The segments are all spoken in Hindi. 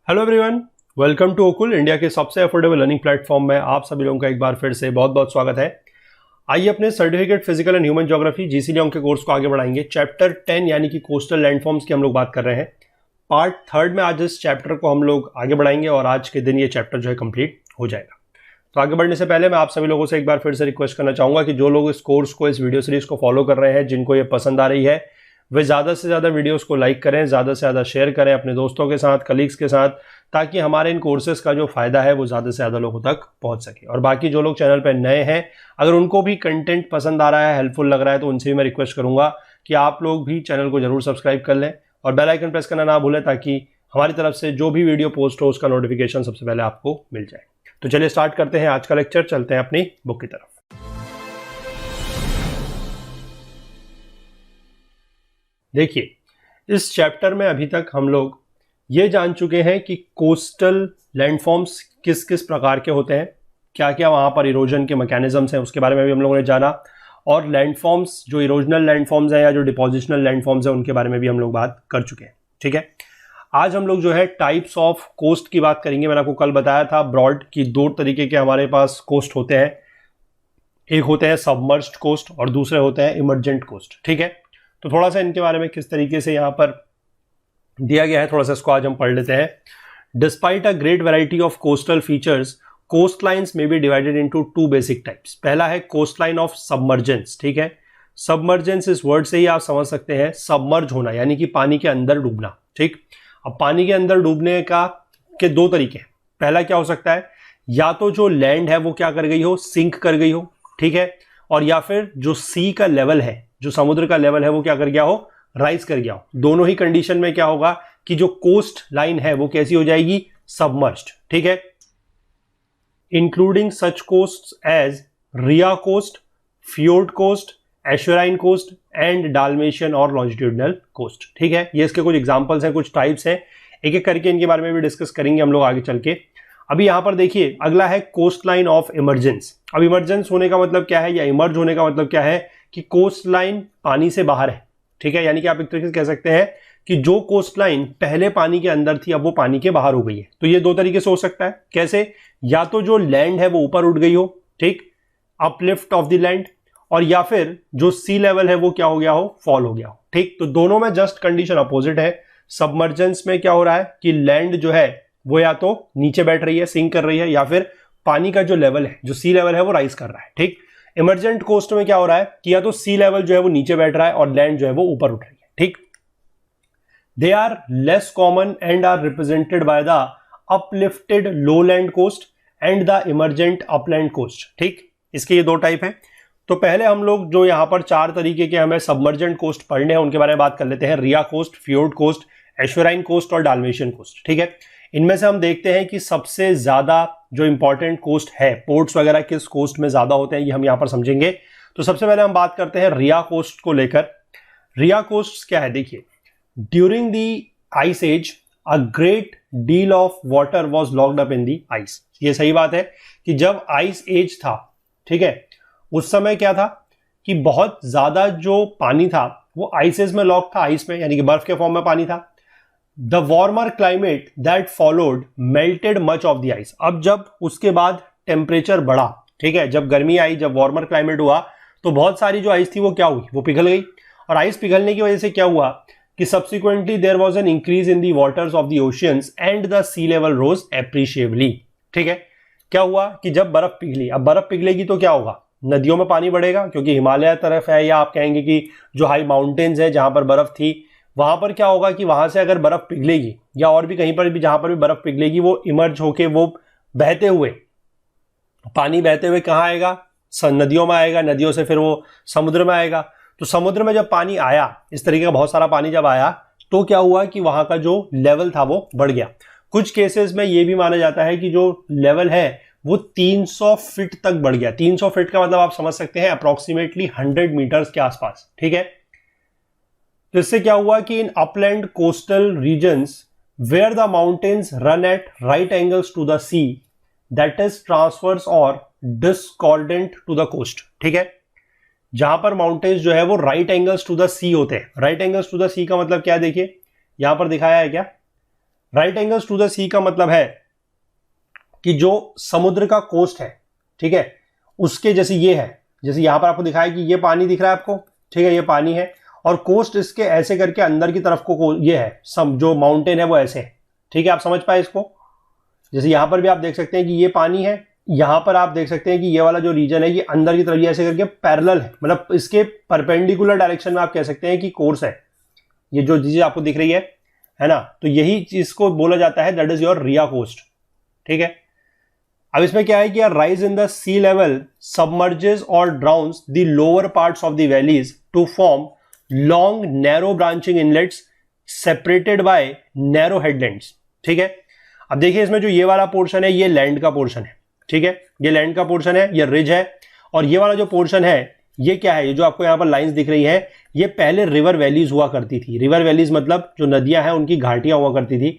Hello everyone, welcome to Okul, India के सबसे अफोर्डेबल लर्निंग प्लेटफॉर्म में आप सभी लोगों का एक बार फिर से बहुत बहुत स्वागत है। आइए अपने certificate physical and human geography GC Leong के कोर्स को आगे बढ़ाएंगे। चैप्टर 10 यानी कि कोस्टल लैंडफॉर्म्स की हम लोग बात कर रहे हैं। पार्ट 3 में आज इस चैप्टर को हम लोग आगे बढ़ाएंगे और आज के दिन ये चैप्टर जो है कंप्लीट हो जाएगा। तो आगे बढ़ने से पहले मैं आप सभी लोगों से एक बार फिर से रिक्वेस्ट करना चाहूंगा कि जो लोग इस कोर्स को, इस वीडियो सीरीज को फॉलो कर रहे हैं, जिनको ये पसंद आ रही है, वे ज़्यादा से ज़्यादा वीडियोस को लाइक करें, ज़्यादा से ज़्यादा शेयर करें अपने दोस्तों के साथ, कलीग्स के साथ, ताकि हमारे इन कोर्सेज का जो फायदा है वो ज़्यादा से ज़्यादा लोगों तक पहुंच सके। और बाकी जो लोग चैनल पर नए हैं, अगर उनको भी कंटेंट पसंद आ रहा है, हेल्पफुल लग रहा है, तो उनसे भी मैं रिक्वेस्ट करूंगा कि आप लोग भी चैनल को जरूर सब्सक्राइब कर लें और बेल आइकन प्रेस करना ना भूलें, ताकि हमारी तरफ से जो भी वीडियो पोस्ट हो उसका नोटिफिकेशन सबसे पहले आपको मिल जाए। तो चलिए स्टार्ट करते हैं आज का लेक्चर, चलते हैं अपनी बुक की तरफ। देखिए, इस चैप्टर में अभी तक हम लोग ये जान चुके हैं कि कोस्टल लैंडफॉर्म्स किस किस प्रकार के होते हैं, क्या क्या वहाँ पर इरोजन के मैकेनिज्म्स हैं, उसके बारे में भी हम लोगों ने जाना। और लैंडफॉर्म्स जो इरोजनल लैंडफॉर्म्स हैं या जो डिपोजिशनल लैंडफॉर्म्स हैं उनके बारे में भी हम लोग बात कर चुके हैं। ठीक है, आज हम लोग जो है टाइप्स ऑफ कोस्ट की बात करेंगे। मैंने आपको कल बताया था ब्रॉड की दो तरीके के हमारे पास कोस्ट होते हैं, एक होते हैं सबमर्ज्ड कोस्ट और दूसरे होते हैं इमर्जेंट कोस्ट। ठीक है, तो थोड़ा सा इनके बारे में किस तरीके से यहाँ पर दिया गया है, थोड़ा सा इसको आज हम पढ़ लेते हैं। Despite a great variety of coastal features, coast lines में be divided into two basic types. पहला है कोस्ट लाइन ऑफ सबमर्जेंस। ठीक है, सबमर्जेंस इस वर्ड से ही आप समझ सकते हैं सबमर्ज होना, यानी कि पानी के अंदर डूबना। ठीक, अब पानी के अंदर डूबने के दो तरीके हैं। पहला क्या हो सकता है, या तो जो लैंड है वो क्या कर गई हो, सिंक कर गई हो। ठीक है, और या फिर जो सी का लेवल है, जो समुद्र का लेवल है, वो क्या कर गया हो, राइज कर गया हो। दोनों ही कंडीशन में क्या होगा कि जो कोस्ट लाइन है वो कैसी हो जाएगी, सबमर्ज्ड। ठीक है, including such coast as ria coast, fjord coast, estuarine coast and Dalmatian और लॉन्जिट्यूडनल कोस्ट। ठीक है, ये इसके कुछ एग्जांपल्स हैं, कुछ टाइप्स हैं, एक एक करके इनके बारे में भी डिस्कस करेंगे हम लोग आगे चल के। अभी यहां पर देखिए, अगला है कोस्ट लाइन ऑफ इमर्जेंस। अब इमर्जेंस होने का मतलब क्या है, या इमर्ज होने का मतलब क्या है कि कोस्ट लाइन पानी से बाहर है। ठीक है, यानी कि आप एक तरीके से कह सकते हैं कि जो कोस्ट लाइन पहले पानी के अंदर थी अब वो पानी के बाहर हो गई है। तो ये दो तरीके से हो सकता है। कैसे, या तो जो लैंड है वो ऊपर उठ गई हो, ठीक, अपलिफ्ट ऑफ द लैंड, और या फिर जो सी लेवल है वो क्या हो गया हो, फॉल हो गया हो। ठीक, तो दोनों में जस्ट कंडीशन अपोजिट है। सबमर्जेंस में क्या हो रहा है कि लैंड जो है वो या तो नीचे बैठ रही है, सिंक कर रही है, या फिर पानी का जो लेवल है, जो सी लेवल है, वो राइज कर रहा है। ठीक, इमर्जेंट कोस्ट में क्या हो रहा है कि या तो सी लेवल जो है वो नीचे बैठ रहा है और लैंड जो है वो ऊपर उठ रही है। ठीक, they are less common and are represented by the uplifted lowland coast and the emergent upland coast. ठीक, इसके ये दो टाइप हैं। तो पहले हम लोग जो यहां पर चार तरीके के हमें सबमर्जेंट कोस्ट पढ़ने हैं उनके बारे में बात कर लेते हैं। रिया coast, fjord coast, estuarine coast और डाल्मेशियन कोस्ट। ठीक है, इनमें से हम देखते हैं कि सबसे ज्यादा जो इंपॉर्टेंट कोस्ट है, पोर्ट्स वगैरह किस कोस्ट में ज्यादा होते हैं, ये हम यहां पर समझेंगे। तो सबसे पहले हम बात करते हैं रिया कोस्ट को लेकर। रिया कोस्ट क्या है, देखिए, during the ice age a great deal of water was locked up in the ice. ये सही बात है कि जब आइस एज था, ठीक है, उस समय क्या था कि बहुत ज्यादा जो पानी था वो आइसेस में लॉक था, आइस में, यानी कि बर्फ के फॉर्म में पानी था। The warmer climate that followed melted much of the ice. अब जब उसके बाद टेम्परेचर बढ़ा, ठीक है, जब गर्मी आई, जब वार्मर क्लाइमेट हुआ, तो बहुत सारी जो आइस थी वो क्या हुई, वो पिघल गई। और आइस पिघलने की वजह से क्या हुआ कि subsequently there was an increase in the waters of the oceans and the sea level rose appreciably. ठीक है, क्या हुआ कि जब बर्फ पिघली, अब बर्फ पिघलेगी तो क्या होगा, नदियों में पानी बढ़ेगा, क्योंकि हिमालय तरफ है, या आप कहेंगे कि जो हाई माउंटेन्स है जहां पर बर्फ थी, वहां पर क्या होगा कि वहां से अगर बर्फ पिघलेगी, या और भी कहीं पर भी जहां पर भी बर्फ पिघलेगी, वो इमर्ज होके, वो बहते हुए, पानी बहते हुए कहाँ आएगा, नदियों में आएगा, नदियों से फिर वो समुद्र में आएगा। तो समुद्र में जब पानी आया, इस तरीके का बहुत सारा पानी जब आया, तो क्या हुआ कि वहां का जो लेवल था वो बढ़ गया। कुछ केसेस में ये भी माना जाता है कि जो लेवल है वो 300 फीट तक बढ़ गया। 300 फीट का मतलब आप समझ सकते हैं अप्रोक्सीमेटली 100 मीटर्स के आसपास। ठीक है, तो इससे क्या हुआ कि in upland coastal regions where the mountains run at right angles to the sea, that is transverse और डिस्कॉर्डेंट टू द कोस्ट। ठीक है, जहां पर माउंटेन्स जो है वो right angles to the sea होते हैं। Right angles to the sea का मतलब क्या है, देखिए यहां पर दिखाया है क्या, right angles to the sea का मतलब है कि जो समुद्र का कोस्ट है, ठीक है, उसके जैसे ये है, जैसे यहां पर आपको दिखाया कि ये पानी दिख रहा है आपको, ठीक है, ये पानी है और कोस्ट इसके ऐसे करके अंदर की तरफ को ये है, जो माउंटेन है वो ऐसे है, ठीक है, आप समझ पाए इसको। जैसे यहां पर भी आप देख सकते हैं कि ये पानी है, यहां पर आप देख सकते हैं कि ये वाला जो रीजन है ये अंदर की तरफ ये ऐसे करके पैरेलल है, मतलब इसके परपेंडिकुलर डायरेक्शन में आप कह सकते हैं कि कोर्स है, ये जो चीज आपको दिख रही है ना, तो यही चीज को बोला जाता है that is your ria coast, ठीक है। अब इसमें क्या है कि यार rise in the sea level submerges और drowns the lower parts of the valleys to form long narrow branching inlets separated by narrow headlands, ठीक है। अब देखिए इसमें जो ये वाला पोर्शन है ये लैंड का पोर्शन है, ठीक है, ये लैंड का पोर्शन है, ये रिज है, और ये वाला जो पोर्शन है ये क्या है, ये जो आपको यहां पर लाइंस दिख रही है ये पहले रिवर वैलीज हुआ करती थी। रिवर वैलीज मतलब जो नदियां हैं उनकी घाटियां हुआ करती थी,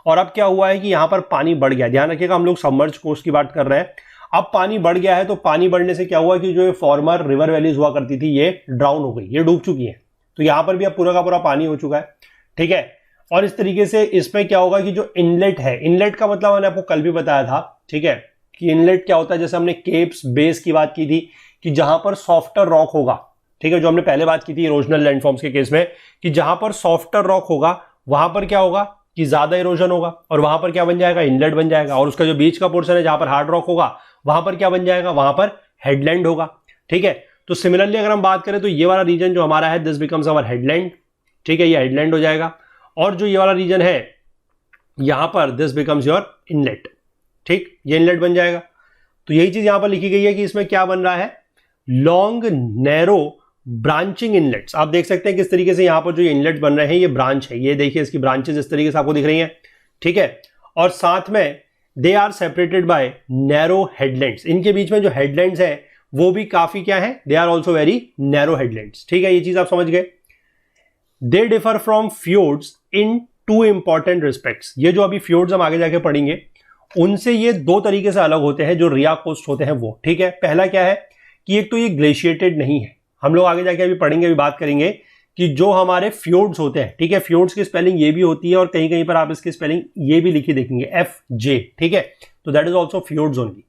और अब क्या हुआ है कि यहां पर पानी बढ़ गया। ध्यान रखिएगा हम लोग सबमर्ज कोस्ट की बात कर रहे हैं। अब पानी बढ़ गया है, तो पानी बढ़ने से क्या हुआ कि जो फॉर्मर रिवर वैलीज हुआ करती थी ये ड्राउन हो गई, ये डूब चुकी है। तो यहां पर भी अब पूरा का पूरा पानी हो चुका है, ठीक है। और इस तरीके से इसमें क्या होगा कि जो इनलेट है, इनलेट का मतलब मैंने आपको कल भी बताया था, ठीक है, कि इनलेट क्या होता है, जैसे हमने केप्स बेस की बात की थी कि जहां पर सॉफ्टर रॉक होगा, ठीक है, जो हमने पहले बात की थी इरोजनल लैंडफॉर्म्स के केस में, कि जहां पर सॉफ्टर रॉक होगा वहां पर क्या होगा कि ज्यादा इरोजन होगा, और वहां पर क्या बन जाएगा, इनलेट बन जाएगा। और उसका जो बीच का पोर्शन है जहां पर हार्ड रॉक होगा वहां पर क्या बन जाएगा, वहां पर हेडलैंड होगा, ठीक है। तो सिमिलरली अगर हम बात करें तो ये वाला रीजन जो हमारा है दिस बिकम्स अवर हेडलैंड, ठीक है, ये हेडलैंड हो जाएगा। और जो ये वाला रीजन है यहां पर दिस बिकम्स योर इनलेट, ठीक, ये इनलेट बन जाएगा। तो यही चीज यहां पर लिखी गई है कि इसमें क्या बन रहा है, लॉन्ग नैरो ब्रांचिंग इनलेट्स। आप देख सकते हैं किस तरीके से यहां पर जो इनलेट बन रहे हैं ये ब्रांच है, ये देखिए इसकी ब्रांचेस इस तरीके से आपको दिख रही हैं, ठीक है। और साथ में they are separated by narrow headlands, इनके बीच में जो हेडलैंड्स है वो भी काफी क्या है, they are also very narrow headlands, ठीक है, ये चीज आप समझ गए। They differ from fjords in two important respects, ये जो अभी फ्योर्ड्स हम आगे जाके पढ़ेंगे उनसे ये दो तरीके से अलग होते हैं जो रिया कोस्ट होते हैं वो, ठीक है। पहला क्या है कि एक तो ये ग्लेशिएटेड नहीं है, हम लोग आगे जाके अभी पढ़ेंगे, अभी बात करेंगे कि जो हमारे फ्योर्ड्स होते हैं, ठीक है, फ्योर्ड्स की स्पेलिंग ये भी होती है और कहीं कहीं पर आप इसकी स्पेलिंग ये भी लिखी देखेंगे FJ, ठीक है, तो दैट इज ऑल्सो फ्योर्ड्स ओनली।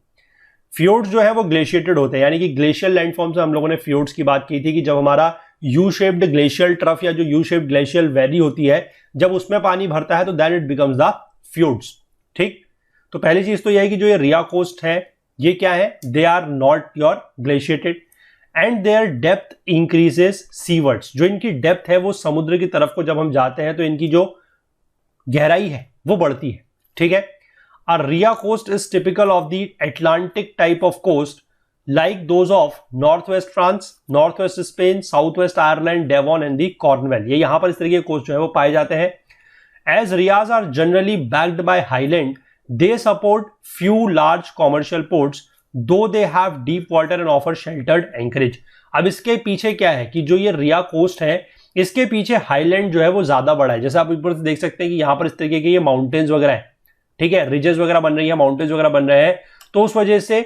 फ्योर्ड्स जो है वो ग्लेशिएटेड होते हैं, यानी कि ग्लेशियल लैंडफॉर्म से हम लोगों ने फ्योर्ड्स की बात की थी कि जब हमारा यू शेप्ड ग्लेशियल ट्रफ या जो यू शेप्ड ग्लेशियल वैली होती है जब उसमें पानी भरता है तो दैट इट बिकम्स द फ्योर्ड्स, ठीक। तो पहली चीज तो यह है कि जो ये रिया कोस्ट है ये क्या है, they are not your glaciated and their depth increases seawards, जो इनकी डेप्थ है वो समुद्र की तरफ को जब हम जाते हैं तो इनकी जो गहराई है वो बढ़ती है, ठीक है। A Ria coast is typical of the Atlantic type of coast like those of Northwest France, Northwest Spain, Southwest Ireland, Devon and the Cornwall, ये यहां पर इस तरीके के कोस्ट जो है वो पाए जाते हैं। As Rias are generally backed by highland, they support few large commercial ports, though they have deep water and offer sheltered anchorage। अब इसके पीछे क्या है कि जो ये रिया कोस्ट है इसके पीछे हाईलैंड जो है वो ज्यादा बड़ा है, जैसे आप ऊपर से देख सकते हैं कि यहां पर इस तरीके के ये माउंटेन्स वगैरह है, ठीक है, रिजेस वगैरह बन रही है, माउंटेन्स वगैरह बन रहे हैं, तो उस वजह से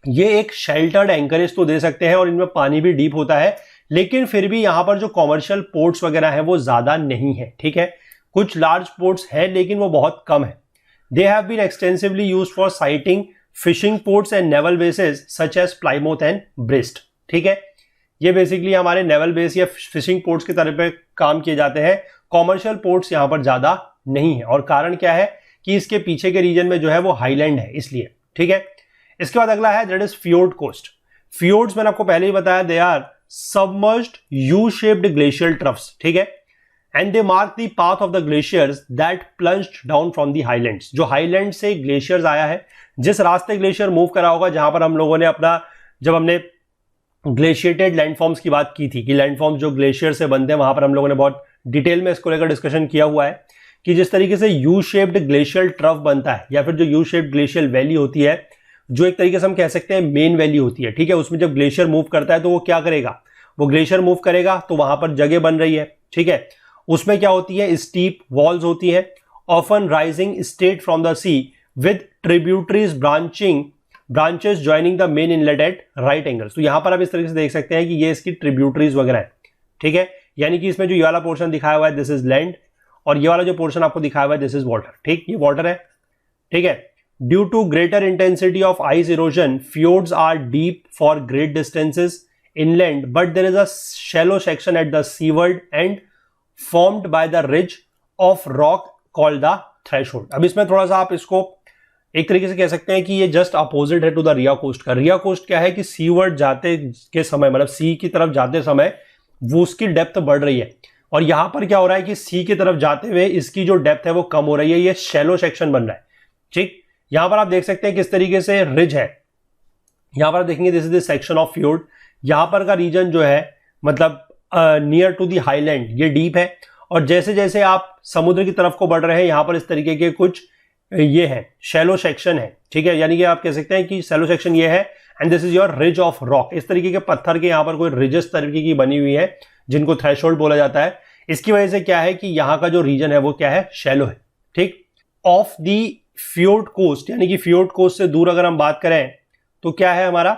ये एक शेल्टर्ड एंकरेज तो दे सकते हैं और इनमें पानी भी डीप होता है, लेकिन फिर भी यहां पर जो कॉमर्शियल पोर्ट्स वगैरह है वो ज्यादा नहीं है, ठीक है। कुछ लार्ज पोर्ट्स है लेकिन वो बहुत कम है। They have been extensively used for siting fishing ports and naval bases such as Plymouth and Brest, ठीक है। ये बेसिकली हमारे नेवल बेस या फिशिंग पोर्ट्स की तरह पे काम किए जाते हैं, कॉमर्शियल पोर्ट्स यहां पर ज्यादा नहीं है। और कारण क्या है कि इसके पीछे के रीजन में जो है वो हाईलैंड है इसलिए, ठीक है। इसके बाद अगला है that is fjord coast. Fjords मैंने आपको पहले ही बताया they are submerged U shaped glacial troughs, ठीक है, and they mark the path of the glaciers that plunged down from the highlands. जो हाईलैंड से ग्लेशियर्स आया है, जिस रास्ते ग्लेशियर मूव करा होगा, जहां पर हम लोगों ने अपना जब हमने ग्लेशिएटेड लैंडफॉर्म्स की बात की थी कि लैंडफॉर्म्स जो ग्लेशियर से बनते हैं, वहां पर हम लोगों ने बहुत डिटेल में इसको लेकर डिस्कशन किया हुआ है कि जिस तरीके से यू शेप्ड ग्लेशियल ट्रफ बनता है या फिर जो यू शेप्ड ग्लेशियल वैली होती है, जो एक तरीके से हम कह सकते हैं मेन वैली होती है, ठीक है, उसमें जब ग्लेशियर मूव करता है तो वो क्या करेगा, वो ग्लेशियर मूव करेगा तो वहां पर जगह बन रही है, ठीक है। उसमें क्या होती है, स्टीप वॉल्स होती है, often rising straight from the sea with tributaries branches joining the main inlet at right angles. तो यहां पर आप इस तरीके से देख सकते हैं कि ये इसकी ट्रिब्यूटरीज वगैरह है, ठीक है, यानी कि इसमें जो ये वाला पोर्शन दिखाया हुआ है दिस इज लैंड और ये वाला जो पोर्शन आपको दिखाया हुआ है दिस इज वाटर, ठीक, ये वाटर है, ठीक है। Due to greater intensity of ice erosion fjords are deep for great distances inland, but there is a shallow section at the seaward end formed by the ridge of rock called the threshold. अब इसमें थोड़ा सा आप इसको एक तरीके से कह सकते हैं कि ये जस्ट अपोजिट है टू द रिया कोस्ट का। रिया कोस्ट क्या है कि सीवर्ड जाते के समय, मतलब सी की तरफ जाते समय वो उसकी डेप्थ बढ़ रही है, और यहां पर क्या हो रहा है कि सी की तरफ जाते हुए इसकी जो डेप्थ है वो कम हो रही है, ये शैलो सेक्शन बन रहा है, ठीक। यहां पर आप देख सकते हैं किस तरीके से रिज है, यहां पर देखेंगे this is the section of fjord, यहां पर का रीजन जो है मतलब नियर टू दी हाईलैंड ये डीप है, और जैसे जैसे आप समुद्र की तरफ को बढ़ रहे हैं यहां पर इस तरीके के कुछ ये है शैलो सेक्शन है, ठीक है। यानी कि आप कह सकते हैं कि शैलो सेक्शन ये है and this is your ridge of rock. इस तरीके के पत्थर के यहां पर कोई रिजेस तरीके की बनी हुई है जिनको थ्रेशोल्ड बोला जाता है। इसकी वजह से क्या है कि यहां का जो रीजन है वो क्या है, शैलो है, ठीक। ऑफ दी फ्योर्ड कोस्ट, यानी कि फ्योर्ड कोस्ट से दूर अगर हम बात करें तो क्या है हमारा,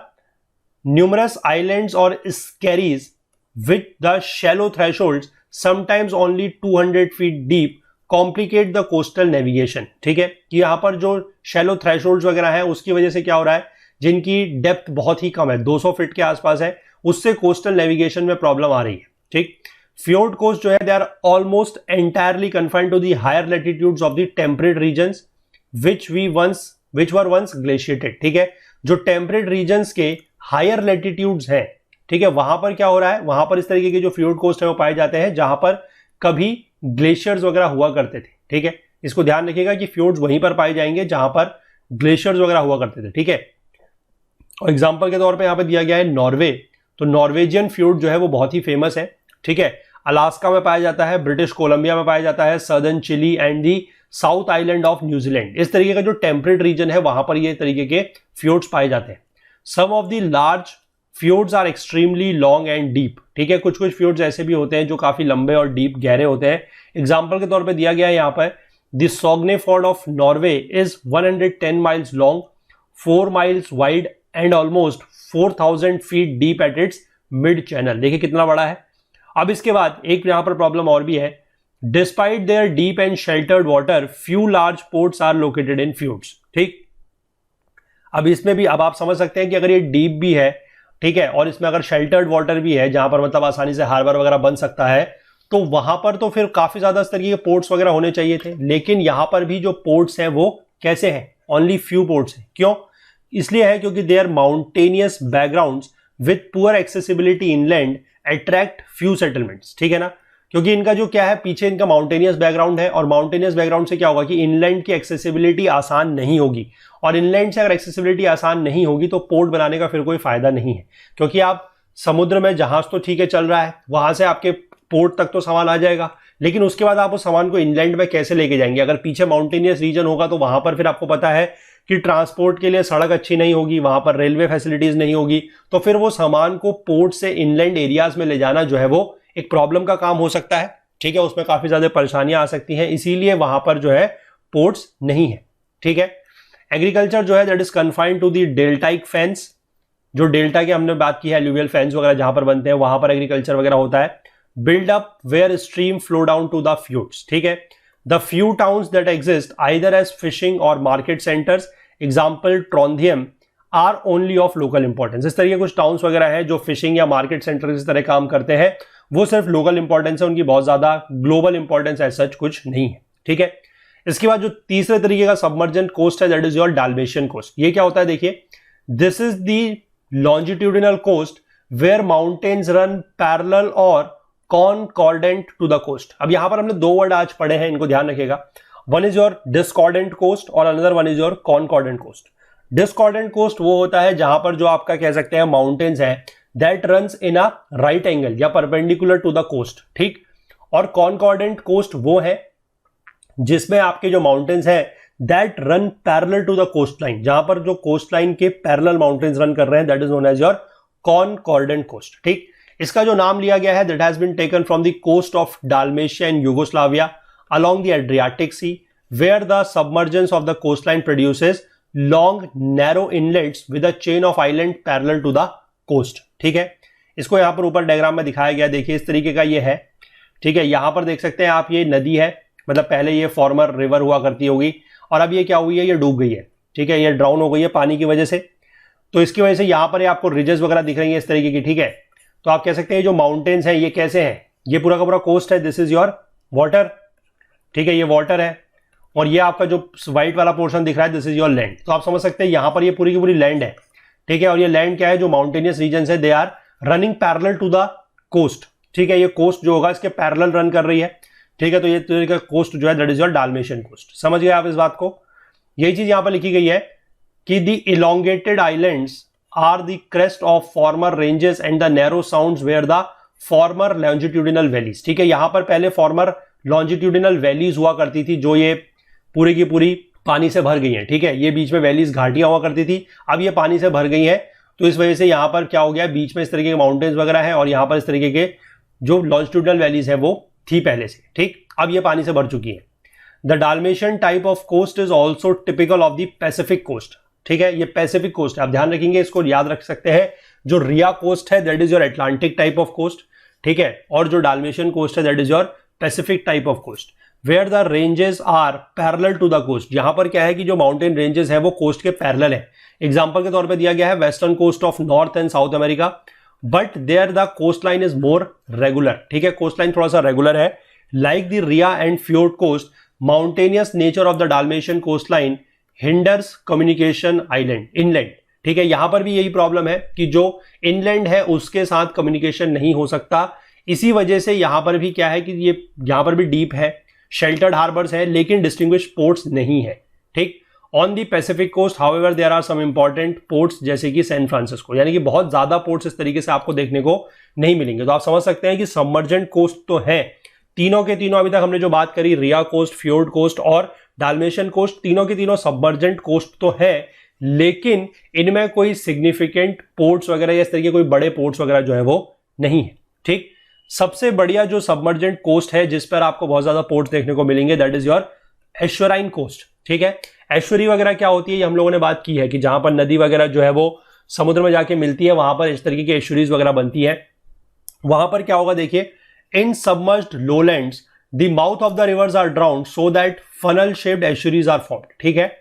numerous islands or skerries with the shallow thresholds sometimes only 200 feet deep complicate the coastal navigation, ठीक है। कि यहां पर जो shallow thresholds वगैरह हैं उसकी वजह से क्या हो रहा है, जिनकी डेप्थ बहुत ही कम है 200 फीट के आसपास है, उससे कोस्टल नेविगेशन में प्रॉब्लम आ रही है, ठीक। फ्योर्ड कोस्ट जो है they are almost entirely confined to the higher latitudes of the temperate regions which were once glaciated, ठीक है। जो टेम्परेट रीजन्स के हायर लैटिट्यूड्स हैं, ठीक है, वहां पर क्या हो रहा है, वहां पर इस तरीके के जो फ्यूड कोस्ट है वो पाए जाते हैं जहां पर कभी ग्लेशियर्स वगैरह हुआ करते थे, ठीक है। इसको ध्यान रखिएगा कि फ्यूड्स वहीं पर पाए जाएंगे जहां पर ग्लेशियर्स वगैरह हुआ करते थे, ठीक है। और एग्जांपल के तौर पे यहां पर दिया गया है नॉर्वे, तो नॉर्वेजियन फ्यूड जो है वो बहुत ही फेमस है, ठीक है। अलास्का में पाया जाता है, ब्रिटिश कोलंबिया में पाया जाता है, southern chilli and the south island of New Zealand. इस तरीके का जो टेम्परेट रीजन है वहां पर ये तरीके के फ्यूड्स पाए जाते हैं। Some of the large fjords are extremely long and deep, ठीक है। कुछ कुछ fjords ऐसे भी होते हैं जो काफी लंबे और डीप गहरे होते हैं। एग्जाम्पल के तौर पे दिया गया है यहाँ पर, The Sognefjord of Norway is 110 miles long, 4 miles wide and almost 4000 feet deep at its mid channel। देखिए कितना बड़ा है। अब इसके बाद एक यहाँ पर प्रॉब्लम और भी है, Despite their deep and sheltered water, few large ports are located in fjords, ठीक। अब इसमें भी अब आप समझ सकते हैं कि अगर ये डीप भी है, ठीक है, और इसमें अगर शेल्टर्ड वाटर भी है जहां पर मतलब आसानी से हार्बर वगैरह बन सकता है, तो वहां पर तो फिर काफी ज्यादा इस तरीके के पोर्ट्स वगैरह होने चाहिए थे, लेकिन यहां पर भी जो पोर्ट्स हैं वो कैसे हैं, ओनली फ्यू पोर्ट्स हैं। क्यों? इसलिए है क्योंकि there mountainous backgrounds with poor accessibility inland attract few settlements, ठीक है ना। क्योंकि इनका जो क्या है, पीछे इनका माउंटेनियस बैकग्राउंड है, और माउंटेनियस बैकग्राउंड से क्या होगा कि इनलैंड की एक्सेसिबिलिटी आसान नहीं होगी, और इनलैंड से अगर एक्सेसिबिलिटी आसान नहीं होगी तो पोर्ट बनाने का फिर कोई फायदा नहीं है। क्योंकि आप समुद्र में जहाज तो ठीक है चल रहा है, वहां से आपके पोर्ट तक तो सामान आ जाएगा, लेकिन उसके बाद आप उस सामान को इनलैंड में कैसे लेके जाएंगे। अगर पीछे माउंटेनियस रीजन होगा तो वहां पर फिर आपको पता है कि ट्रांसपोर्ट के लिए सड़क अच्छी नहीं होगी, वहां पर रेलवे फैसिलिटीज नहीं होगी, तो फिर वो सामान को पोर्ट से इनलैंड एरियाज में ले जाना जो है वो एक प्रॉब्लम का काम हो सकता है, ठीक है। उसमें काफी ज्यादा परेशानियां आ सकती हैं, इसीलिए वहां पर जो है पोर्ट्स नहीं है, ठीक है। एग्रीकल्चर जो है that is confined to the deltaic fens, जो डेल्टा की हमने बात की है, एल्यूवियल फेंस वगैरह जहां पर बनते हैं वहां पर एग्रीकल्चर वगैरह होता है। Build up where stream flow down to the fjords, ठीक है। The few towns that exist either as fishing और market centres, example Trondheim, are only of local importance. इस तरह के कुछ टाउन्स वगैरह हैं जो फिशिंग या मार्केट सेंटर की तरह काम करते हैं, वो सिर्फ लोकल इंपॉर्टेंस है, उनकी बहुत ज्यादा ग्लोबल इंपॉर्टेंस ऐसा कुछ नहीं है, ठीक है। इसके बाद जो तीसरे तरीके का सबमर्जेंट कोस्ट है that is your Dalmatian coast. ये क्या होता है, देखिए, this is the longitudinal coast where mountains run parallel और कॉनकॉर्डेंट टू द कोस्ट। अब यहां पर हमने दो वर्ड आज पढ़े हैं, इनको ध्यान रखिएगा। One is your discordant coast और another one is your concordant coast. Discordant coast वो होता है जहां पर जो आपका कह सकते हैं माउंटेन्स है that runs in a right angle या परपेंडिकुलर टू द कोस्ट, ठीक। और कॉनकॉर्डेंट कोस्ट वो है जिसमें आपके जो माउंटेन्स हैं that run parallel to the coast line, जहां पर जो कोस्ट लाइन के पैरेलल माउंटेन्स रन कर रहे हैं, that is known as your concordant coast, ठीक। इसका जो नाम लिया गया है that has been taken from the coast of Dalmatia and Yugoslavia along the Adriatic Sea, where the submergence of the coastline produces long narrow inlets with a chain of island parallel to the coast, ठीक है। इसको यहां पर ऊपर डायग्राम में दिखाया गया, देखिए इस तरीके का ये है, ठीक है। यहां पर देख सकते हैं आप, ये नदी है, मतलब पहले ये फॉर्मर रिवर हुआ करती होगी और अब ये क्या हुई है, ये डूब गई है, ठीक है, ये ड्राउन हो गई है पानी की वजह से। तो इसकी वजह से यहां पर आपको रिजेस वगैरह दिख रही है इस तरीके की, ठीक है। तो आप कह सकते हैं जो माउंटेन्स हैं ये कैसे हैं, ये पूरा का पूरा कोस्ट है, दिस इज योर वाटर, ठीक है, ये वाटर है, और ये आपका जो व्हाइट वाला पोर्शन दिख रहा है दिस इज योर लैंड। तो आप समझ सकते हैं यहां पर ये पूरी की पूरी लैंड है, ठीक है, और ये लैंड क्या है, जो माउंटेनियस रीजन है they are running parallel to the coast, ठीक है, ये कोस्ट जो होगा इसके पैरेलल रन कर रही है, ठीक है। तो ये कोस्ट जो है that is your Dalmatian coast. समझ गए आप इस बात को। यही चीज यहां पर लिखी गई है कि the elongated islands are the crest of former ranges and the narrow sounds where the former longitudinal valleys, ठीक है। यहां पर पहले फॉर्मर लॉन्जिट्यूडिनल वैलीज हुआ करती थी जो ये पूरी की पूरी पानी से भर गई हैं, ठीक है, ये बीच में वैलीज घाटियां हुआ करती थी, अब ये पानी से भर गई हैं। तो इस वजह से यहां पर क्या हो गया, बीच में इस तरीके के माउंटेन्स वगैरह हैं और यहां पर इस तरीके के जो लॉन्जिट्यूडिनल वैलीज है वो थी पहले से, ठीक, अब ये पानी से भर चुकी है। The Dalmatian type of coast is also typical of the Pacific coast, ठीक है, ये पैसिफिक कोस्ट है, आप ध्यान रखेंगे, इसको याद रख सकते हैं। जो रिया कोस्ट है that is your Atlantic type of coast, ठीक है, और जो डाल्मेशियन कोस्ट है that is your Pacific type of coast, where the ranges are parallel to the coast. यहां पर क्या है कि जो माउंटेन रेंजेस है वो कोस्ट के पैरेलल है। एग्जांपल के तौर पे दिया गया है western coast of North and South America, but there the coast line is more regular, ठीक है, कोस्ट लाइन थोड़ा सा रेगुलर है। Like the ria and fjord coast, mountainous nature of the Dalmatian coast line hinders communication island inland, ठीक है, यहां पर भी यही प्रॉब्लम है कि जो इनलैंड है उसके साथ कम्युनिकेशन नहीं हो सकता। इसी वजह से यहां पर भी क्या है कि ये यहां पर भी डीप है, शेल्टर्ड हार्बर्स है, लेकिन डिस्टिंग्विश पोर्ट्स नहीं है, ठीक। On the Pacific coast however there are some important ports जैसे कि सैन फ्रांसिस्को, यानी कि बहुत ज्यादा पोर्ट्स इस तरीके से आपको देखने को नहीं मिलेंगे। तो आप समझ सकते हैं कि सबमर्जेंट कोस्ट तो है, तीनों के तीनों अभी तक हमने जो बात करी, रिया कोस्ट, फ्योर्ड कोस्ट और डाल्मेशियन कोस्ट, तीनों के तीनों सबमर्जेंट कोस्ट तो है, लेकिन इनमें कोई सिग्निफिकेंट पोर्ट्स वगैरह या इस तरीके कोई बड़े पोर्ट्स वगैरह जो है वो नहीं है, ठीक। सबसे बढ़िया जो सबमर्जेंट कोस्ट है जिस पर आपको बहुत ज्यादा पोर्ट्स देखने को मिलेंगे दैट इज योर एश्योराइन कोस्ट, ठीक है। एश्वरी वगैरह क्या होती है ये हम लोगों ने बात की है कि जहां पर नदी वगैरह जो है वो समुद्र में जाके मिलती है, वहां पर इस तरीके की एश्वरीज वगैरह बनती है। वहां पर क्या होगा देखिए, in submerged lowlands the mouth of the rivers are drowned so that funnel shaped estuaries are formed, ठीक है।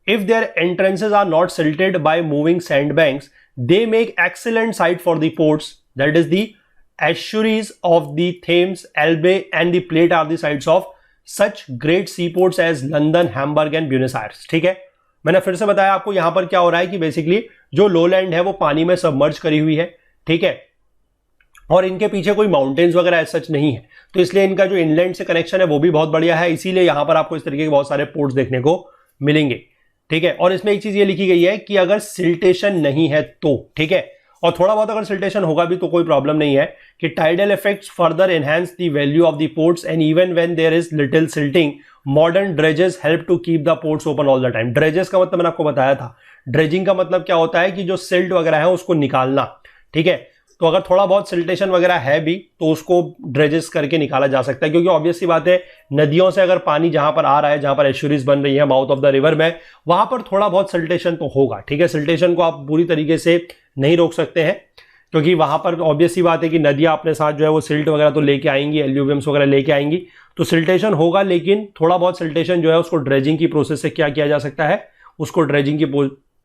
If their entrances are not silted by moving sand banks they make excellent site for the ports, that is the estuaries of the Thames, Elbe and the Plate are the sites of such great seaports as London, Hamburg and Buenos Aires, ठीक है। मैंने फिर से बताया आपको यहां पर क्या हो रहा है कि बेसिकली जो लोलैंड है वो पानी में सबमर्ज करी हुई है, ठीक है, और इनके पीछे कोई माउंटेन्स वगैरह सच नहीं है, तो इसलिए इनका जो इनलैंड से कनेक्शन है वो भी बहुत बढ़िया है, इसीलिए यहां पर आपको इस तरीके के बहुत सारे पोर्ट्स देखने को मिलेंगे, ठीक है। और इसमें एक चीज ये लिखी गई है कि अगर सिल्टेशन नहीं है तो, ठीक है, और थोड़ा बहुत अगर सिल्टेशन होगा भी तो कोई प्रॉब्लम नहीं है, कि tidal effects further enhance the value of the ports and even when there is little silting modern dredges help to keep the ports open all the time. Dredges का मतलब मैंने आपको बताया था, ड्रेजिंग का मतलब क्या होता है कि जो सिल्ट वगैरह है उसको निकालना, ठीक है। तो अगर थोड़ा बहुत सिल्टेशन वगैरह है भी तो उसको ड्रेजेस करके निकाला जा सकता है, क्योंकि ऑब्वियस सी बात है नदियों से अगर पानी जहां पर आ रहा है, जहां पर एश्योरीज बन रही है माउथ ऑफ द रिवर में, वहां पर थोड़ा बहुत सिल्टेशन तो होगा, ठीक है। सिल्टेशन को आप पूरी तरीके से नहीं रोक सकते हैं, क्योंकि वहां पर ऑब्वियस सी बात है कि नदियां अपने साथ जो है वो सिल्ट वगैरह तो लेके आएंगी, एल्यूवियम्स वगैरह लेके आएंगी, तो सिल्टेशन होगा, लेकिन थोड़ा बहुत सिल्टेशन जो है उसको ड्रेजिंग की प्रोसेस से क्या किया जा सकता है, उसको ड्रेजिंग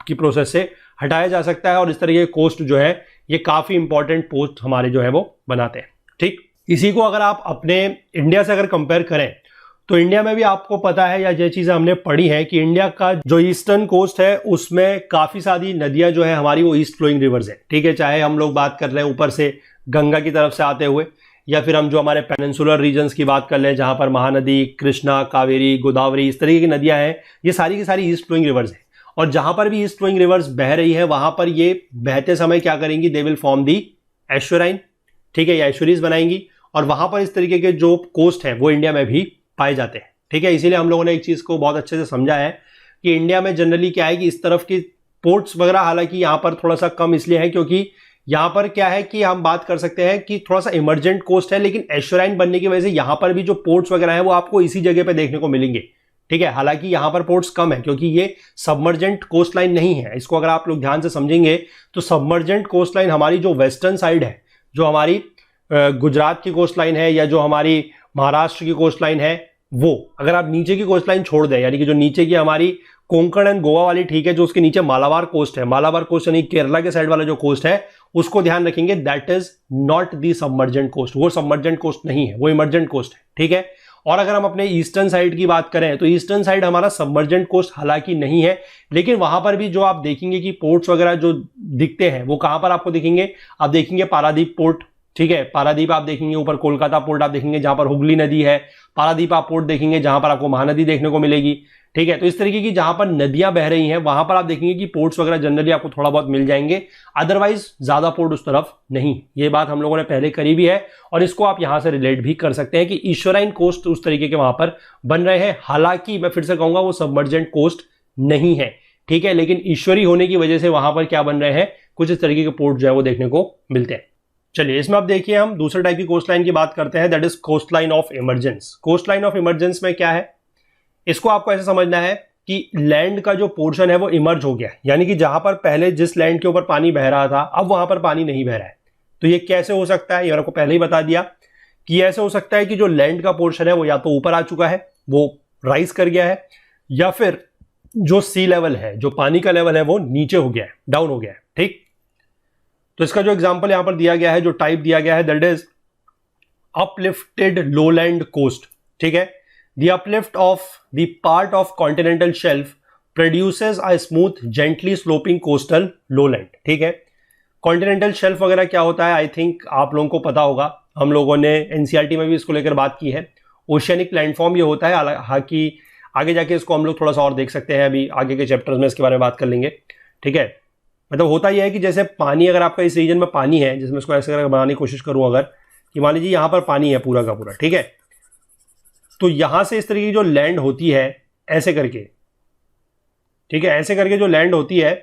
की प्रोसेस से हटाया जा सकता है, और इस तरीके के कोस्ट जो है ये काफी इंपॉर्टेंट पोस्ट हमारे जो है वो बनाते हैं, ठीक। इसी को अगर आप अपने इंडिया से अगर कंपेयर करें तो इंडिया में भी आपको पता है या ये चीजें हमने पढ़ी है कि इंडिया का जो ईस्टर्न कोस्ट है उसमें काफी सारी नदियां जो है हमारी वो ईस्ट फ्लोइंग रिवर्स है, ठीक है। चाहे हम लोग बात कर रहे हैं ऊपर से गंगा की तरफ से आते हुए, या फिर हम जो हमारे पेनिनसुलर रीजन्स की बात कर ले जहां पर महानदी, कृष्णा, कावेरी, गोदावरी, इस तरीके की नदियां हैं, ये सारी की सारी ईस्ट फ्लोइंग रिवर्स है। और जहां पर भी ईस्ट फ्लोइंग रिवर्स बह रही है वहां पर ये बहते समय क्या करेंगी, दे विल फॉर्म दी एश्योराइन, ठीक है, या एश्योरीज बनाएंगी, और वहां पर इस तरीके के जो कोस्ट है वो इंडिया में भी पाए जाते हैं, ठीक है। इसीलिए हम लोगों ने एक चीज को बहुत अच्छे से समझा है कि इंडिया में जनरली क्या है कि इस तरफ की पोर्ट्स वगैरह हालांकि यहां पर थोड़ा सा कम इसलिए है क्योंकि यहां पर क्या है कि हम बात कर सकते हैं कि थोड़ा सा इमरजेंट कोस्ट है, लेकिन एश्योराइन बनने की वजह से यहां पर भी जो पोर्ट्स वगैरह है वो आपको इसी जगह पे देखने को मिलेंगे, ठीक है। हालांकि यहां पर पोर्ट्स कम है क्योंकि ये सबमर्जेंट कोस्ट लाइन नहीं है। इसको अगर आप लोग ध्यान से समझेंगे तो सबमर्जेंट कोस्ट लाइन हमारी जो वेस्टर्न साइड है, जो हमारी गुजरात की कोस्ट लाइन है या जो हमारी महाराष्ट्र की कोस्ट लाइन है, वो अगर आप नीचे की कोस्ट लाइन छोड़ दें, यानी कि जो नीचे की हमारी कोंकण एंड गोवा वाली, ठीक है, जो उसके नीचे मालाबार कोस्ट है, मालाबार कोस्ट यानी केरला के साइड वाला जो कोस्ट है, उसको ध्यान रखेंगे, that is not the submergent coast, वो सबमर्जेंट कोस्ट नहीं है, वो इमर्जेंट कोस्ट है, ठीक है। और अगर हम अपने ईस्टर्न साइड की बात करें तो ईस्टर्न साइड हमारा सबमर्जेंट कोस्ट हालांकि नहीं है, लेकिन वहां पर भी जो आप देखेंगे कि पोर्ट्स वगैरह जो दिखते हैं वो कहां पर आपको दिखेंगे, आप देखेंगे पारादीप पोर्ट, ठीक है, पारादीप आप देखेंगे, ऊपर कोलकाता पोर्ट आप देखेंगे जहां पर हुगली नदी है, पारादीप आप पोर्ट देखेंगे जहां पर आपको महानदी देखने को मिलेगी, ठीक है। तो इस तरीके की जहां पर नदियां बह रही हैं वहां पर आप देखेंगे कि पोर्ट्स वगैरह जनरली आपको थोड़ा बहुत मिल जाएंगे, अदरवाइज ज्यादा पोर्ट उस तरफ नहीं। ये बात हम लोगों ने पहले करी भी है और इसको आप यहां से रिलेट भी कर सकते हैं कि ईश्वराइन कोस्ट उस तरीके के वहां पर बन रहे हैं, हालांकि मैं फिर से कहूंगा वो सबमर्जेंट कोस्ट नहीं है, ठीक है, लेकिन ईश्वरी होने की वजह से वहां पर क्या बन रहे हैं, कुछ इस तरीके के पोर्ट जो है वो देखने को मिलते हैं। चलिए इसमें आप देखिए हम दूसरे टाइप की कोस्ट लाइन की बात करते हैं, that is coast line of emergence. Coast line of emergence में क्या है, इसको आपको ऐसे समझना है कि लैंड का जो पोर्शन है वो इमर्ज हो गया, यानी कि जहां पर पहले जिस लैंड के ऊपर पानी बह रहा था अब वहां पर पानी नहीं बह रहा है। तो ये कैसे हो सकता है, ये मैंने आपको पहले ही बता दिया कि ऐसे हो सकता है कि जो लैंड का पोर्शन है वो या तो ऊपर आ चुका है, वो राइज कर गया है, या फिर जो सी लेवल है, जो पानी का लेवल है वो नीचे हो गया है, डाउन हो गया है, ठीक। तो इसका जो एग्जांपल यहां पर दिया गया है, जो टाइप दिया गया है, that is uplifted lowland coast, ठीक है। The uplift of the part of continental shelf produces a smooth, gently sloping coastal lowland, ठीक है। कॉन्टिनेंटल शेल्फ वगैरह क्या होता है, आई थिंक आप लोगों को पता होगा, हम लोगों ने एनसीईआरटी में भी इसको लेकर बात की है। ओशियनिक लैंडफॉर्म ये होता है, हालांकि आगे जाके इसको हम लोग थोड़ा सा और देख सकते हैं, अभी आगे के चैप्टर्स में इसके बारे में बात कर लेंगे, ठीक है। मतलब होता यह है कि जैसे पानी, अगर आपका इस रीजन में पानी है, जिसमें इसको ऐसे करके बनाने की कोशिश करूं अगर, कि मान लीजिए यहां पर पानी है पूरा का पूरा, ठीक है, तो यहां से इस तरीके की जो लैंड होती है ऐसे करके, ठीक है, ऐसे करके जो लैंड होती है,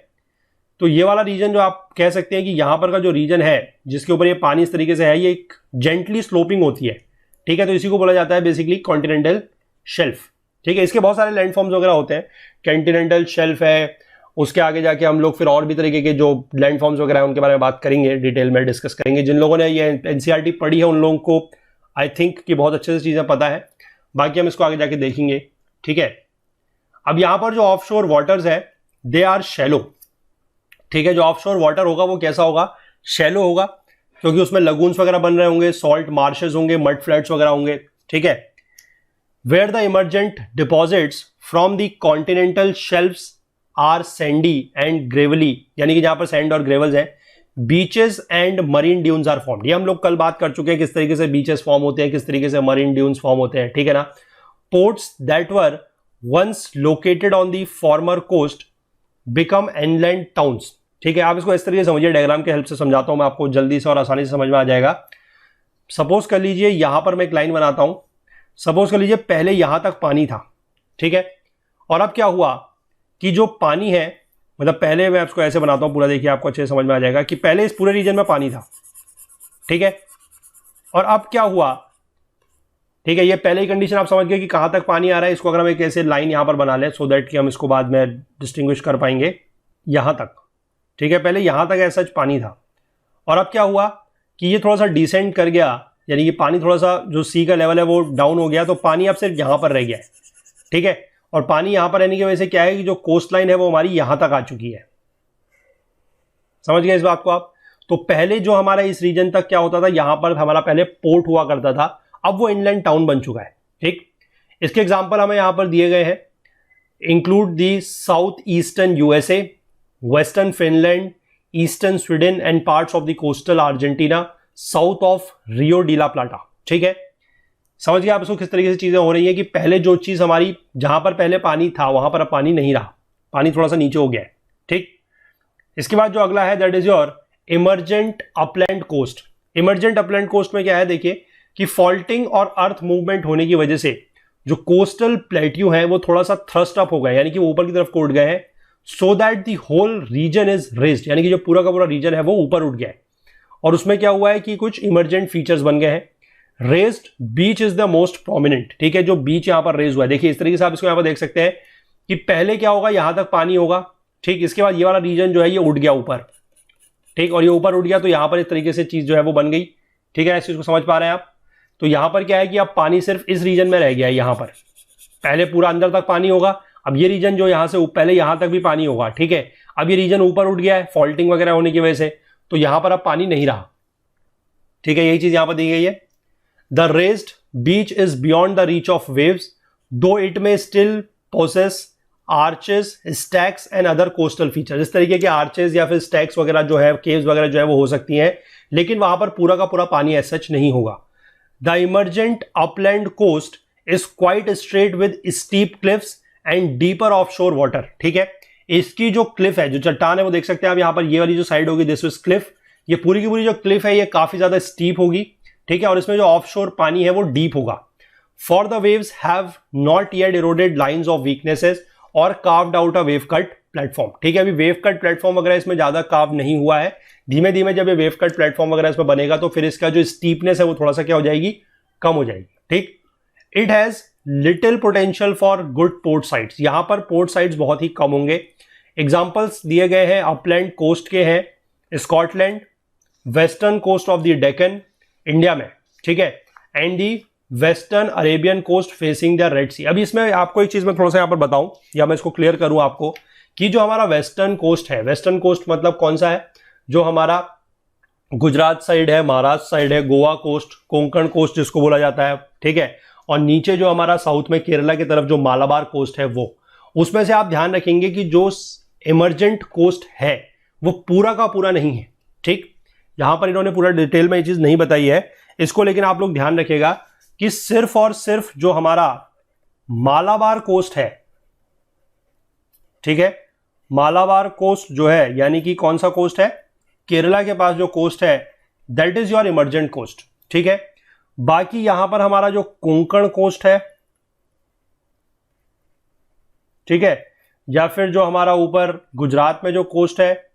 तो ये वाला रीजन जो आप कह सकते हैं कि यहां पर का जो रीजन है जिसके ऊपर ये पानी इस तरीके से है, ये एक जेंटली स्लोपिंग होती है, ठीक है। तो इसी को बोला जाता है बेसिकली कॉन्टिनेंटल शेल्फ, ठीक है। इसके बहुत सारे लैंडफॉर्म्स वगैरह होते हैं, कॉन्टिनेंटल शेल्फ है, उसके आगे जाके हम लोग फिर और भी तरीके के जो लैंडफॉर्म्स वगैरह है उनके बारे में बात करेंगे, डिटेल में डिस्कस करेंगे। जिन लोगों ने ये एनसीईआरटी पढ़ी है उन लोगों को आई थिंक कि बहुत अच्छे से चीजें पता है, बाकी हम इसको आगे जाके देखेंगे, ठीक है। अब यहां पर जो ऑफशोर वाटर्स है दे आर शैलो, ठीक है। जो ऑफशोर वाटर होगा वो कैसा होगा, शैलो होगा, क्योंकि उसमें लगून्स वगैरह बन रहे होंगे, सॉल्ट मार्शेस होंगे, मड फ्लैट्स वगैरह होंगे, ठीक है। Where the emergent deposits from the continental shelfs are sandy and gravelly, यानी कि जहां पर सैंड और ग्रेवल्स है, beaches and marine dunes are formed. ये हम लोग कल बात कर चुके हैं किस तरीके से बीचेस फॉर्म होते हैं, किस तरीके से मरीन ड्यून्स फॉर्म होते हैं, ठीक है ना। Ports that were once located on the former coast become inland towns, ठीक है। आप इसको इस तरीके से समझिए, डायग्राम के हेल्प से समझाता हूं मैं आपको, जल्दी से और आसानी से समझ में आ जाएगा। सपोज कर लीजिए यहां पर मैं एक लाइन बनाता हूं, सपोज कर लीजिए पहले यहां तक पानी था, ठीक है, और अब क्या हुआ कि जो पानी है, मतलब पहले मैं आपको ऐसे बनाता हूं पूरा, देखिए आपको अच्छे से समझ में आ जाएगा कि पहले इस पूरे रीजन में पानी था, ठीक है, और अब क्या हुआ, ठीक है। ये पहले ही कंडीशन आप समझ गए कि कहां तक पानी आ रहा है। इसको अगर हम एक ऐसे लाइन यहां पर बना लें सो दैट कि हम इसको बाद में डिस्टिंग्विश कर पाएंगे, यहां तक, ठीक है, पहले यहां तक ऐसा पानी था, और अब क्या हुआ कि ये थोड़ा सा डिसेंड कर गया, यानी कि पानी थोड़ा सा जो सी का लेवल है वो डाउन हो गया, तो पानी अब सिर्फ यहां पर रह गया है, ठीक है। और पानी यहां पर रहने की वजह से क्या है कि जो कोस्ट लाइन है वो हमारी यहां तक आ चुकी है, समझ गए इस बात को आप। तो पहले जो हमारा इस रीजन तक क्या होता था, यहां पर हमारा पहले पोर्ट हुआ करता था, अब वो इनलैंड टाउन बन चुका है, ठीक। इसके एग्जांपल हमें यहां पर दिए गए हैं, include the south eastern USA, western Finland, eastern Sweden and parts of the coastal Argentina, south of Rio de la Plata, ठीक है। समझ गए आप इसको किस तरीके से चीजें हो रही है कि पहले जो चीज हमारी, जहां पर पहले पानी था वहां पर अब पानी नहीं रहा, पानी थोड़ा सा नीचे हो गया है, ठीक। इसके बाद जो अगला है that is your emergent upland coast. Emergent upland coast में क्या है, देखिए कि फॉल्टिंग और अर्थ मूवमेंट होने की वजह से जो कोस्टल प्लेट्यू है वो थोड़ा सा थ्रस्ट अप हो गए, यानी कि वो ऊपर की तरफ को उठ गए हैं, so that the whole region is raised, यानी कि जो पूरा का पूरा रीजन है वो ऊपर उठ गया है। और उसमें क्या हुआ है कि कुछ इमर्जेंट फीचर्स बन गए हैं। Raised beach is the most prominent, ठीक है, जो बीच यहां पर रेज हुआ है, देखिए इस तरीके से आप इसको यहां पर देख सकते हैं कि पहले क्या होगा, यहां तक पानी होगा, ठीक, इसके बाद ये वाला रीजन जो है ये उठ गया ऊपर, ठीक, और ये ऊपर उठ गया तो यहां पर इस तरीके से चीज जो है वो बन गई, ठीक है। इस चीज को समझ पा रहे हैं आप। तो यहां पर क्या है कि अब पानी सिर्फ इस रीजन में रह गया है, यहां पर पहले पूरा अंदर तक पानी होगा, अब ये रीजन जो यहां से पहले यहां तक भी पानी होगा, ठीक है, अब ये रीजन ऊपर उठ गया है फॉल्टिंग वगैरह होने की वजह से, तो यहां पर अब पानी नहीं रहा, ठीक है, यही चीज यहां पर दी गई है। The raised beach is beyond the reach of waves though it may still possess arches stacks and other coastal feature. इस तरीके के आर्चेस या फिर स्टैक्स वगैरह जो है, केव्स वगैरह जो है वो हो सकती हैं, लेकिन वहां पर पूरा का पूरा पानी एज सच नहीं होगा। The emergent upland coast is quite straight with steep cliffs and deeper offshore water, ठीक है। इसकी जो क्लिफ है, जो चट्टान है, वो देख सकते हैं आप यहां पर, ये वाली जो साइड होगी दिस इज क्लिफ, ये पूरी की पूरी जो क्लिफ है ये काफी ज्यादा स्टीप होगी, ठीक है, और इसमें जो ऑफशोर पानी है वो डीप होगा। For the waves have not yet eroded lines of weaknesses और carved out a wave cut platform, ठीक है। अभी वेव कट प्लेटफॉर्म वगैरह इसमें ज्यादा कार्व नहीं हुआ है, धीमे धीमे जब ये वेव कट प्लेटफॉर्म वगैरह इसमें बनेगा तो फिर इसका जो स्टीपनेस है वो थोड़ा सा क्या हो जाएगी, कम हो जाएगी, ठीक। It has little potential for good port sites, यहां पर पोर्ट साइट्स बहुत ही कम होंगे। एग्जाम्पल्स दिए गए हैं अपलैंड कोस्ट के हैं, Scotland, western coast of the Deccan India में, ठीक है, and the western Arabian coast facing the Red Sea. अभी इसमें आपको एक चीज मैं थोड़ा सा यहां पर बताऊं या मैं इसको क्लियर करूं आपको कि जो हमारा वेस्टर्न कोस्ट है, वेस्टर्न कोस्ट मतलब कौन सा है, जो हमारा गुजरात साइड है, महाराष्ट्र साइड है, गोवा कोस्ट, कोंकण कोस्ट जिसको बोला जाता है, ठीक है, और नीचे जो हमारा साउथ में केरला की तरफ जो मालाबार कोस्ट है वो, उसमें से आप ध्यान रखेंगे कि जो इमर्जेंट कोस्ट है वो पूरा का पूरा नहीं है, ठीक। यहां पर इन्होंने पूरा डिटेल में ये चीज नहीं बताई है इसको, लेकिन आप लोग ध्यान रखिएगा कि सिर्फ और सिर्फ जो हमारा मालाबार कोस्ट है, ठीक है, मालाबार कोस्ट जो है, यानी कि कौन सा कोस्ट है, केरला के पास जो कोस्ट है, that is your emergent coast, ठीक है। बाकी यहां पर हमारा जो कोंकण कोस्ट है, ठीक है, या फिर जो हमारा ऊपर गुजरात में जो कोस्ट है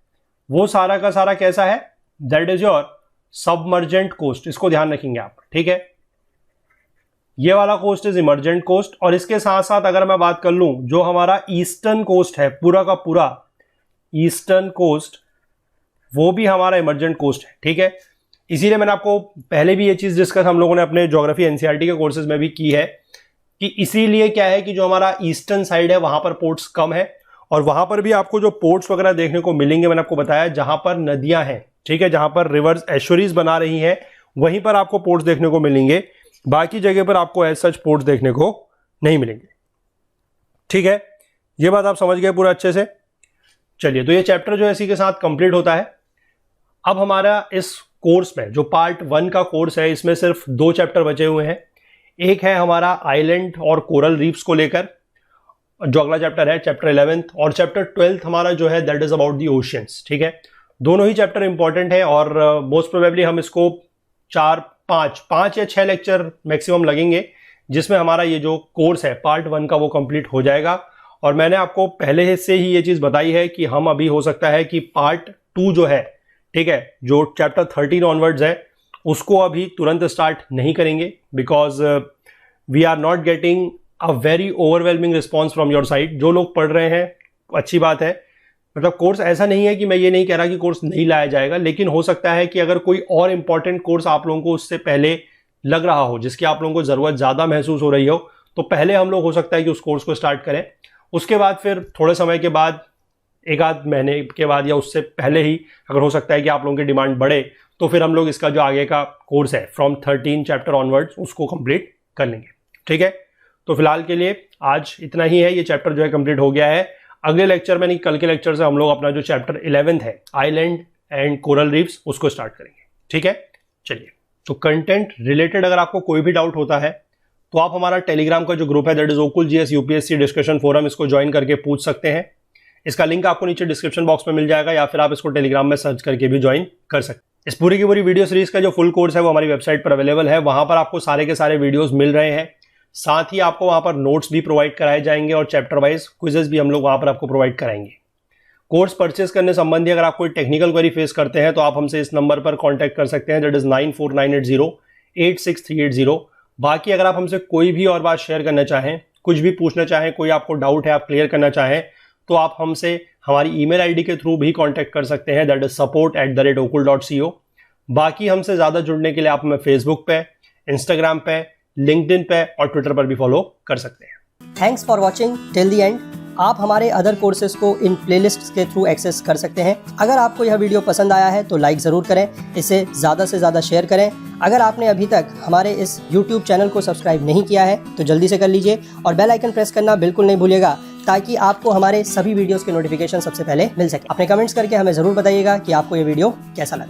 वो सारा का सारा कैसा है, that is your submergent coast, इसको ध्यान रखेंगे आप, ठीक है। ये वाला कोस्ट इज इमर्जेंट कोस्ट, और इसके साथ साथ अगर मैं बात कर लूं जो हमारा ईस्टर्न कोस्ट है, पूरा का पूरा ईस्टर्न कोस्ट, वो भी हमारा इमर्जेंट कोस्ट है, ठीक है। इसीलिए मैंने आपको पहले भी ये चीज डिस्कस हम लोगों ने अपने ज्योग्राफी एनसीईआरटी के कोर्सेज में भी की है कि इसीलिए क्या है कि जो हमारा ईस्टर्न साइड है वहां पर पोर्ट्स कम है, और वहां पर भी आपको जो पोर्ट्स वगैरह देखने को मिलेंगे, मैंने आपको बताया जहां पर नदियां हैं, ठीक है, जहां पर रिवर्स एश्योरीज बना रही हैं वहीं पर आपको पोर्ट्स देखने को मिलेंगे, बाकी जगह पर आपको एज सच पोर्ट्स देखने को नहीं मिलेंगे, ठीक है। ये बात आप समझ गए पूरा अच्छे से। चलिए, तो ये चैप्टर जो है इसी के साथ कंप्लीट होता है। अब हमारा इस कोर्स में जो पार्ट 1 का कोर्स है, इसमें सिर्फ 2 चैप्टर बचे हुए हैं। एक है हमारा आइलैंड और कोरल रीफ्स को लेकर, जो अगला चैप्टर है चैप्टर 11th, और चैप्टर 12th हमारा जो है that is about the oceans, ठीक है। दोनों ही चैप्टर इंपॉर्टेंट है और मोस्ट प्रोबेबली हम इसको 5 या 6 लेक्चर मैक्सिमम लगेंगे, जिसमें हमारा ये जो कोर्स है पार्ट 1 का वो कंप्लीट हो जाएगा। और मैंने आपको पहले से ही ये चीज बताई है कि हम अभी हो सकता है कि पार्ट 2 जो है, ठीक है, जो चैप्टर 13 ऑनवर्ड्स है, उसको अभी तुरंत स्टार्ट नहीं करेंगे, because we are not getting a very overwhelming response from your side. जो लोग पढ़ रहे हैं अच्छी बात है, मतलब कोर्स ऐसा नहीं है कि मैं ये नहीं कह रहा कि कोर्स नहीं लाया जाएगा, लेकिन हो सकता है कि अगर कोई और इंपॉर्टेंट कोर्स आप लोगों को उससे पहले लग रहा हो, जिसकी आप लोगों को जरूरत ज्यादा महसूस हो रही हो, तो पहले हम लोग हो सकता है कि उस कोर्स को स्टार्ट करें। उसके बाद फिर थोड़े समय के बाद, 1-आध महीने के बाद या उससे पहले ही अगर हो सकता है कि आप लोगों की डिमांड बढ़े, तो फिर हम लोग इसका जो आगे का कोर्स है फ्रॉम 13 चैप्टर ऑनवर्ड्स उसको कंप्लीट कर लेंगे, ठीक है। तो फिलहाल के लिए आज इतना ही है, ये चैप्टर जो है कंप्लीट हो गया है। अगले लेक्चर में, नहीं कल के लेक्चर से, हम लोग अपना जो चैप्टर 11th है आइलैंड एंड कोरल रीफ्स उसको स्टार्ट करेंगे, ठीक है। चलिए, तो कंटेंट रिलेटेड अगर आपको कोई भी डाउट होता है तो आप हमारा टेलीग्राम का जो ग्रुप है that is Okul GS UPSC discussion forum, इसको ज्वाइन करके पूछ सकते हैं। इसका लिंक आपको नीचे डिस्क्रिप्शन बॉक्स में मिल जाएगा, या फिर आप इसको टेलीग्राम में सर्च करके भी ज्वाइन कर सकते हैं। इस पूरी की पूरी वीडियो सीरीज का जो फुल कोर्स है वो हमारी वेबसाइट पर अवेलेबल है, वहां पर आपको सारे के सारे वीडियोस मिल रहे हैं। साथ ही आपको वहां पर नोट्स भी प्रोवाइड कराए जाएंगे और चैप्टर वाइज क्विजेस भी हम लोग वहां पर आपको प्रोवाइड कराएंगे। कोर्स परचेस करने संबंधी अगर आप कोई टेक्निकल क्वेरी फेस करते हैं तो आप हमसे इस नंबर पर कांटेक्ट कर सकते हैं, दैट इज 9498086380। बाकी अगर आप हमसे कोई भी और बात शेयर करना चाहें, कुछ भी पूछना चाहें, कोई आपको डाउट है आप क्लियर करना चाहें, तो आप हमसे हमारी ईमेल आईडी के थ्रू भी कांटेक्ट कर सकते हैं, दैट इज support@okul.co। बाकी हमसे ज्यादा जुड़ने के लिए आप हमें फेसबुक पे, इंस्टाग्राम पे, लिंक्डइन पे और ट्विटर पर भी फॉलो कर सकते हैं। Thanks for watching till the end. आप हमारे अदर कोर्सेज को इन प्लेलिस्ट्स के थ्रू एक्सेस कर सकते हैं। अगर आपको यह वीडियो पसंद आया है तो लाइक ज़रूर करें, इसे ज़्यादा से ज़्यादा शेयर करें। अगर आपने अभी तक हमारे इस YouTube चैनल को सब्सक्राइब नहीं किया है तो जल्दी से कर लीजिए और बेल आइकन प्रेस करना बिल्कुल नहीं भूलिएगा, ताकि आपको हमारे सभी वीडियोस के नोटिफिकेशन सबसे पहले मिल सके। अपने कमेंट्स करके हमें ज़रूर बताइएगा कि आपको ये वीडियो कैसा लगा।